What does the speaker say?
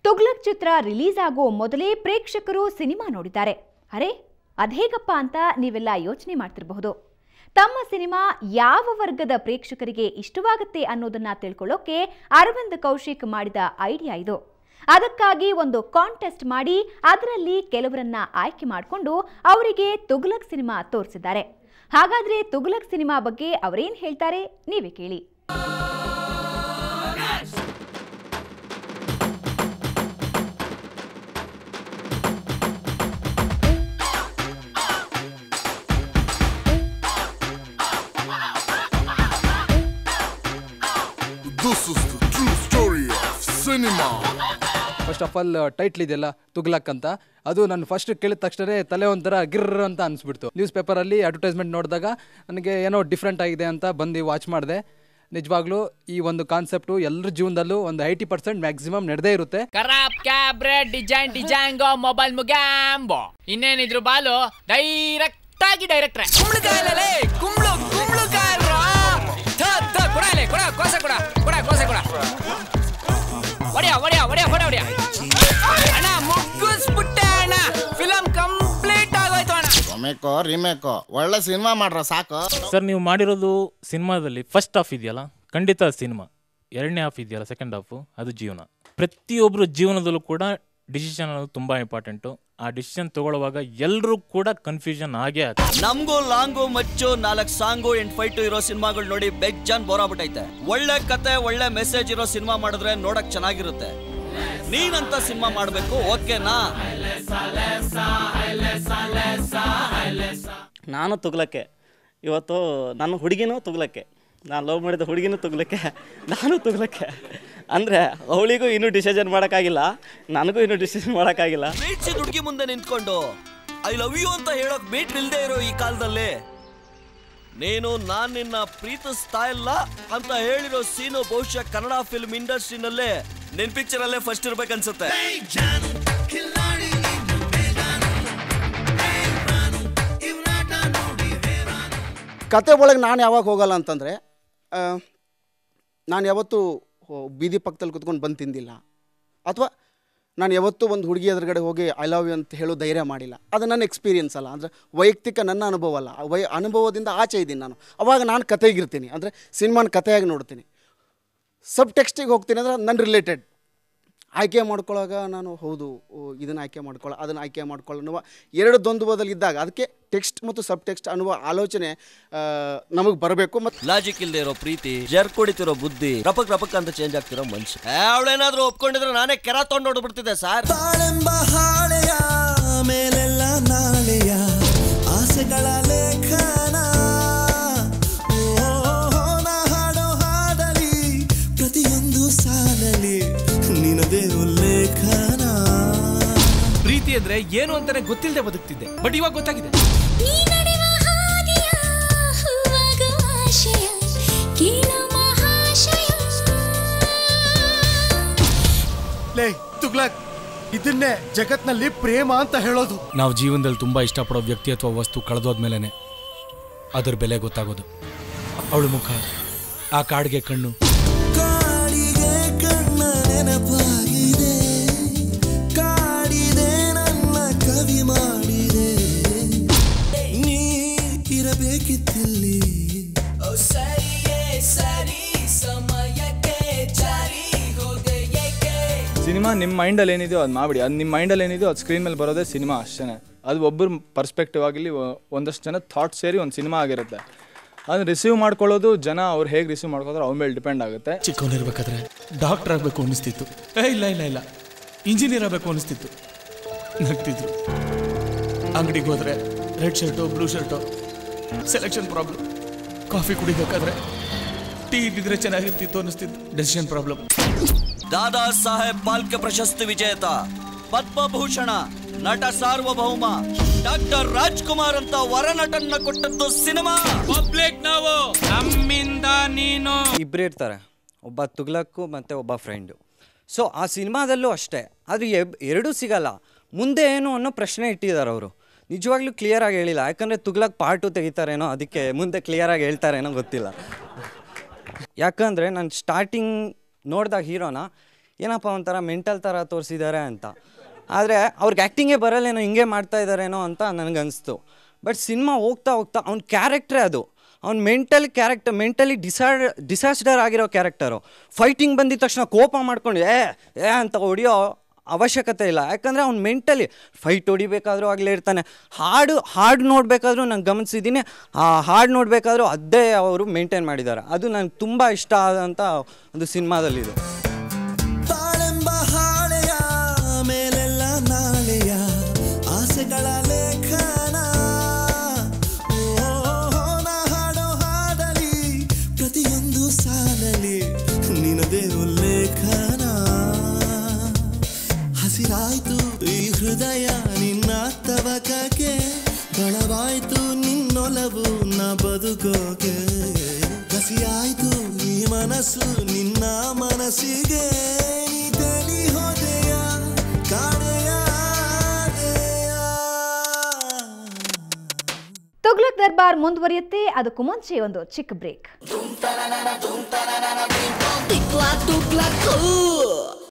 ತುಗ್ಲಕ್ ಚಿತ್ರ release ಆಗೋ ಮೊದಲೇ ಪ್ರೇಕ್ಷಕರು ಸಿನಿಮಾ ನೋಡಿದ್ದಾರೆ. ಅರೆ ಅದೇಗಪ್ಪ ಅಂತ ನೀವೆಲ್ಲ ಯೋಚನೆ ಮಾಡ್ತಿರಬಹುದು. ತಮ್ಮ ಸಿನಿಮಾ ಯಾವ ವರ್ಗದ ಪ್ರೇಕ್ಷಕರಿಗೆ ಇಷ್ಟವಾಗುತ್ತೆ ಅನ್ನೋದನ್ನ ತಿಳ್ಕೊಳ್ಳೋಕೆ ಅರವಿಂದ್ ಕೌಶಿಕ್ ಮಾಡಿದ ಐಡಿಯಾ ಇದು. ಅದಕ್ಕಾಗಿ ಒಂದು ಕಾಂಟೆಸ್ಟ್ ಮಾಡಿ ಅದರಲ್ಲಿ ಕೆಲವರನ್ನ ಆಯ್ಕೆ ಮಾಡಿಕೊಂಡು ಅವರಿಗೆ ತುಗ್ಲಕ್ ಸಿನಿಮಾ ತೋರಿಸಿದ್ದಾರೆ. ಹಾಗಾದ್ರೆ ತುಗ್ಲಕ್ ಸಿನಿಮಾ ಬಗ್ಗೆ ಅವರೇನ್ ಹೇಳ್ತಾರೆ ನೀವೇ ಕೇಳಿ. This is the true story of cinema. First of all title ಇದೆಯಲ್ಲ ತುಗ್ಲಕ್ ಅಂತ, ಅದು ನಾನು ಫಸ್ಟ್ ಕೇಳಿದ ತಕ್ಷಣ ತಲೆ ಒಂಥರ ಗಿರ್ರ ಅಂತ ಅನಿಸ್ಬಿಡ್ತು. ನ್ಯೂಸ್ ಪೇಪರಲ್ಲಿ ಅಡ್ವರ್ಟೈಸ್ಮೆಂಟ್ ನೋಡಿದಾಗ ನನಗೆ ಏನೋ ಡಿಫ್ರೆಂಟ್ ಆಗಿದೆ ಅಂತ ಬಂದು ವಾಚ್ ಮಾಡಿದೆ. ನಿಜವಾಗ್ಲೂ ಈ ಒಂದು ಕಾನ್ಸೆಪ್ಟು ಎಲ್ಲರ ಜೀವನದಲ್ಲೂ ಒಂದು 80% ಮ್ಯಾಕ್ಸಿಮಮ್ ನಡೆದೇ ಇರುತ್ತೆ. ಮೊಬೈಲ್ ಮುಗ್ಯಾಂಬೋ ಇನ್ನೇನಿದ್ರು ಬಾಲು ಡೈರೆಕ್ಟ್ ಆಗಿ ಡೈರೆಕ್ಟ್ರೆ ಒಳ್ಳೆ ಸಿನಿಮಾ ಮಾಡ್ರ ಸಾಕು ಸರ್. ನೀವು ಮಾಡಿರೋದು ಸಿನಿಮಾದಲ್ಲಿ ಫಸ್ಟ್ ಹಾಫ್ ಇದೆಯಲ್ಲ, ಖಂಡಿತ ಸಿನಿಮಾ. ಎರಡನೇ ಹಾಫ್ ಇದೆಯಲ್ಲ, ಸೆಕೆಂಡ್ ಹಾಫು, ಅದು ಜೀವನ. ಪ್ರತಿಯೊಬ್ಬರು ಜೀವನದಲ್ಲೂ ಕೂಡ ಡಿಸಿಷನ್ ಅನ್ನೋದು ತುಂಬಾ ಇಂಪಾರ್ಟೆಂಟು. ಆ ಡಿಸಿಷನ್ ತಗೊಳ್ಳುವಾಗ ಎಲ್ಲರೂ ಕೂಡ ಕನ್ಫ್ಯೂಷನ್ ಆಗೇ ಆಗ್ತದೆ. ನಮಗೂ ಲಾಂಗು ಮಚ್ಚು 4 ಸಾಂಗು 8 ಫೈಟು ಇರೋ ಸಿನಿಮಾಗಳು ನೋಡಿ ಬೆಜ್ಜಾನ್ ಬೋರ್ ಆಗ್ಬಿಟ್ಟೈತೆ. ಒಳ್ಳೆ ಕತೆ ಒಳ್ಳೆ ಮೆಸೇಜ್ ಇರೋ ಸಿನಿಮಾ ಮಾಡಿದ್ರೆ ನೋಡಕ್ ಚೆನ್ನಾಗಿರುತ್ತೆ. ನೀನಂತ ಸಿನಿಮಾ ಮಾಡಬೇಕು, ಓಕೆನಾ? ನಾನು ತುಗ್ಲಕ್ಕೆ, ಇವತ್ತು ನನ್ನ ಹುಡುಗಿನೂ ತುಗ್ಲಕ್ಕೆ, ನಾನು ಲವ್ ಮಾಡಿದ ಹುಡುಗಿನೂ ತುಗ್ಲಕ್ಕೆ, ನಾನು ತುಗ್ಲಕ್ಕೆ. ಅಂದರೆ ಅವಳಿಗೂ ಇನ್ನೂ ಡಿಸಿಷನ್ ಮಾಡೋಕ್ಕಾಗಿಲ್ಲ, ನನಗೂ ಇನ್ನೂ ಡಿಸಿಷನ್ ಮಾಡೋಕ್ಕಾಗಿಲ್ಲ. ಪ್ರೀತಿಸಿದ ಹುಡುಗಿ ಮುಂದೆ ನಿಂತ್ಕೊಂಡು ಐ ಲವ್ ಯು ಅಂತ ಹೇಳೋಕ್ ಮೀಟ್ ಇಲ್ದೇ ಇರೋ ಈ ಕಾಲದಲ್ಲಿ ನಾನು ನಿನ್ನ ಪ್ರೀತಿಸ್ತಾ ಇಲ್ಲ ಅಂತ ಹೇಳಿರೋ ಸೀನು ಬಹುಶಃ ಕನ್ನಡ ಫಿಲ್ಮ್ ಇಂಡಸ್ಟ್ರಿನಲ್ಲೇ ನಿನ್ ಪಿಕ್ಚರ್ ಅಲ್ಲೇ ಫಸ್ಟ್ ಇರ್ಬೇಕನ್ಸುತ್ತೆ. ಕತೆ ಒಳಗೆ ನಾನು ಯಾವಾಗ ಹೋಗಲ್ಲ ಅಂತಂದರೆ, ನಾನು ಯಾವತ್ತೂ ಬೀದಿ ಪಕ್ಕದಲ್ಲಿ ಕುತ್ಕೊಂಡು ಬಂದು ತಿಂದಿಲ್ಲ, ಅಥವಾ ನಾನು ಯಾವತ್ತೂ ಒಂದು ಹುಡುಗಿ ಎದುರುಗಡೆ ಹೋಗಿ ಐ ಲವ್ ಯು ಅಂತ ಹೇಳೋ ಧೈರ್ಯ ಮಾಡಿಲ್ಲ. ಅದು ನನ್ನ ಎಕ್ಸ್ಪೀರಿಯನ್ಸ್ ಅಲ್ಲ, ಅಂದರೆ ವೈಯಕ್ತಿಕ ನನ್ನ ಅನುಭವ ಅಲ್ಲ. ಅನುಭವದಿಂದ ಆಚೆ ಇದ್ದೀನಿ ನಾನು. ಅವಾಗ ನಾನು ಕತೆಗಿರ್ತೀನಿ, ಅಂದರೆ ಸಿನಿಮಾನ ಕತೆಯಾಗಿ ನೋಡ್ತೀನಿ. ಸಬ್ ಟೆಕ್ಸ್ಟಿಗೆ ಹೋಗ್ತೀನಿ ಅಂದರೆ ನನ್ನ ರಿಲೇಟೆಡ್ ಆಯ್ಕೆ ಮಾಡ್ಕೊಳ್ಳೋವಾಗ ನಾನು ಹೌದು ಇದನ್ನು ಆಯ್ಕೆ ಮಾಡ್ಕೊಳ್ಳೋ ಅದನ್ನು ಆಯ್ಕೆ ಮಾಡ್ಕೊಳ್ಳೋ ಅನ್ನುವ ಎರಡು ದ್ವಂದ್ವದಲ್ಲಿ ಇದ್ದಾಗ ಅದಕ್ಕೆ ಟೆಕ್ಸ್ಟ್ ಮತ್ತು ಸಬ್ ಟೆಕ್ಸ್ಟ್ ಅನ್ನುವ ಆಲೋಚನೆ ನಮಗೆ ಬರಬೇಕು. ಮತ್ತು ಲಾಜಿಕ್ ಇಲ್ಲದೆ ಇರೋ ಪ್ರೀತಿ, ಜರ್ ಕುಡಿತಿರೋ ಬುದ್ಧಿ, ರಪಕ್ ರಪಕ್ ಅಂತ ಚೇಂಜ್ ಆಗ್ತಿರೋ ಮನುಷ್ಯ. ಅವಳೇನಾದ್ರೂ ಒಪ್ಕೊಂಡಿದ್ರೆ ನಾನೇ ಕೆರ ತೊಗೊಂಡು ನೋಡ್ಬಿಡ್ತಿದ್ದೆ ಸರ್. ಹಾಳೆಯ ಮೇಲೆಲ್ಲ ನಾಳೆಯ ಆಸೆಗಳ ಲೇಖನ, ಹಾಡೋ ಹಾಡಲಿ ಪ್ರತಿಯೊಂದು ಸಾಲಲಿ ನಿನದೇ ಉಲ್ಲೇಖನ. ಪ್ರೀತಿ ಅಂದ್ರೆ ಏನು ಅಂತಾನೆ ಗೊತ್ತಿಲ್ಲದೆ ಬದುಕ್ತಿದ್ದೆ, ಬಟ್ ಇವಾಗ ಗೊತ್ತಾಗಿದೆ. ಲೇ ತುಗ್ಲಕ್, ಇದನ್ನೇ ಜಗತ್ನಲ್ಲಿ ಪ್ರೇಮ ಅಂತ ಹೇಳೋದು. ನಾವು ಜೀವನದಲ್ಲಿ ತುಂಬಾ ಇಷ್ಟಪಡೋ ವ್ಯಕ್ತಿ ಅಥವಾ ವಸ್ತು ಕಳೆದೋದ್ಮೇಲೆ ಅದ್ರ ಬೆಲೆ ಗೊತ್ತಾಗೋದು. ಅವಳ ಮುಖ, ಆ ಕಾಡಿಗೆ ಕಣ್ಣು, ಕಾಡಿಗೆ ಕಣ್ಣ ನೆನಪಾಗಿದೆ, ಕಾಡಿದೆ ನನ್ನ ಕವಿ ಮಾಡಿದೆ, ನೀ ಇರಬೇಕಿತ್ತಲ್ಲಿ. ಸಿನಿಮಾ ನಿಮ್ಮ ಮೈಂಡಲ್ಲಿ ಏನಿದೆಯೋ ಅದು ಮಾಡಿಬಿಡಿ. ಅದು ನಿಮ್ಮ ಮೈಂಡಲ್ಲಿ ಏನಿದೆಯೋ ಅದು ಸ್ಕ್ರೀನ್ ಮೇಲೆ ಬರೋದೇ ಸಿನಿಮಾ ಅಷ್ಟೇ. ಅದು ಒಬ್ಬರ ಪರ್ಸ್ಪೆಕ್ಟಿವ್ ಆಗಲಿ, ಒಂದಷ್ಟು ಜನ ಥಾಟ್ ಸೇರಿ ಒಂದು ಸಿನಿಮಾ ಆಗಿರುತ್ತೆ. ಅದನ್ನ ರಿಸೀವ್ ಮಾಡ್ಕೊಳ್ಳೋದು ಜನ ಅವ್ರು ಹೇಗೆ ರಿಸೀವ್ ಮಾಡ್ಕೋತಾರೆ ಅವ್ರ ಮೇಲೆ ಡಿಪೆಂಡ್ ಆಗುತ್ತೆ. ಚಿಕ್ಕವನಿರ್ಬೇಕಾದ್ರೆ ಡಾಕ್ಟರ್ ಆಗಬೇಕು ಅನಿಸ್ತಿತ್ತು, ಇಲ್ಲ ಇಂಜಿನಿಯರ್ ಆಗಬೇಕು ಅನಿಸ್ತಿತ್ತು, ನಗ್ತಿದ್ರು. ಅಂಗಡಿಗೆ ಹೋದರೆ red shirt blue shirt, selection problem. Coffee ಕುಡಿಬೇಕಾದ್ರೆ ಟೀ ಇದ್ದಿದ್ರೆ ಚೆನ್ನಾಗಿರ್ತಿತ್ತು ಅನಿಸ್ತಿತ್ತು, ಡೆಸಿಷನ್ ಪ್ರಾಬ್ಲಮ್. ದಾದಾ ಸಾಹೇಬ್ ಫಾಲ್ಕೆ ಪ್ರಶಸ್ತಿ ವಿಜೇತ, ಪದ್ಮಭೂಷಣ, ನಟ ಸಾರ್ವಭೌಮ ಡಾಕ್ಟರ್ ರಾಜ್ಕುಮಾರ್ ಅಂತ ವರನಟನ್ನ ಕೊಟ್ಟದ್ದು ಸಿನಿಮಾ. ಪಬ್ಲಿಕ್ ನಾವು ನಮ್ಮಿಂದ ನೀನು. ಇಬ್ಬರು ಇರ್ತಾರೆ, ಒಬ್ಬ ತುಗ್ಲಕ್ಕು ಮತ್ತು ಒಬ್ಬ ಫ್ರೆಂಡು. ಸೊ ಆ ಸಿನಿಮಾದಲ್ಲೂ ಅಷ್ಟೇ, ಅದು ಎರಡೂ ಸಿಗಲ್ಲ. ಮುಂದೆ ಏನು ಅನ್ನೋ ಪ್ರಶ್ನೆ ಇಟ್ಟಿದ್ದಾರೆ ಅವರು. ನಿಜವಾಗ್ಲೂ ಕ್ಲಿಯರಾಗಿ ಹೇಳಿಲ್ಲ, ಯಾಕಂದರೆ ತುಗ್ಲಕ್ ಪಾರ್ಟ್ 2 ತೆಗಿತಾರೇನೋ, ಅದಕ್ಕೆ ಮುಂದೆ ಕ್ಲಿಯರಾಗಿ ಹೇಳ್ತಾರೇನೋ ಗೊತ್ತಿಲ್ಲ. ಯಾಕಂದರೆ ನಾನು ಸ್ಟಾರ್ಟಿಂಗ್ ನೋಡಿದಾಗ ಹೀರೋನ ಏನಪ್ಪ ಒಂಥರ ಮೆಂಟಲ್ ಥರ ತೋರಿಸಿದ್ದಾರೆ ಅಂತ. ಆದರೆ ಅವ್ರಿಗೆ ಆ್ಯಕ್ಟಿಂಗೇ ಬರಲ್ಲೇನೋ, ಹಿಂಗೆ ಮಾಡ್ತಾ ಇದ್ದಾರೇನೋ ಅಂತ ನನಗನ್ನಿಸ್ತು. ಬಟ್ ಸಿನಿಮಾ ಹೋಗ್ತಾ ಹೋಗ್ತಾ ಅವ್ನ ಕ್ಯಾರೆಕ್ಟ್ರೇ ಅದು. ಅವ್ನು ಮೆಂಟಲಿ ಡಿಸಾಸ್ಟರ್ ಆಗಿರೋ ಕ್ಯಾರೆಕ್ಟರು. ಫೈಟಿಂಗ್ ಬಂದಿದ ತಕ್ಷಣ ಕೋಪ ಮಾಡ್ಕೊಂಡು ಏ ಅಂತ ಹೊಡಿಯೋ ಅವಶ್ಯಕತೆ ಇಲ್ಲ. ಯಾಕಂದರೆ ಅವ್ನು ಮೆಂಟಲಿ ಫೈಟ್ ಹೊಡಿಬೇಕಾದ್ರೂ ಆಗಲೇ ಇರ್ತಾನೆ. ಹಾಡು ನೋಡಬೇಕಾದ್ರೂ ನಾನು ಗಮನಿಸಿದ್ದೀನಿ, ಆ ಹಾಡು ನೋಡಬೇಕಾದ್ರೂ ಅದೇ ಅವರು ಮೇಂಟೈನ್ ಮಾಡಿದ್ದಾರೆ. ಅದು ನನಗೆ ತುಂಬ ಇಷ್ಟ ಆದಂಥ ಒಂದು ಸಿನಿಮಾದಲ್ಲಿದೆ. ಬಾಳೆಂಬ ಹಾಳೆಯ ಮೇಲೆಲ್ಲ ನಾಳೆಯ ಆಸೆಗಳ ಲೇಖನ, ನಾ ಹಾಡೋ ಹಾಡಲಿ ಪ್ರತಿಯೊಂದು ಸಾಲಲಿ ನಿನ್ನದೇ ಉಲ್ಲೇಖನ. ಹಸಿರಾಯ್ತು ಈ ಹೃದಯ ನಿನ್ನ ತವಕಕ್ಕೆ, ಬಳವಾಯ್ತು ನಿನ್ನೊಲವು ನ ಬದುಕೋಕೆ. ಹಸಿಯಾಯ್ತು ಈ ಮನಸ್ಸು ನಿನ್ನ ಮನಸ್ಸಿಗೆ, ನೀ ತೇಲಿ ಹೋದೆಯ ಕಾಣೆಯ. ತುಗ್ಲಕ್ ದರ್ಬಾರ್ ಮುಂದುವರಿಯುತ್ತೆ. ಅದಕ್ಕೂ ಮುಂಚೆ ಒಂದು ಚಿಕ್ಕ ಬ್ರೇಕ್.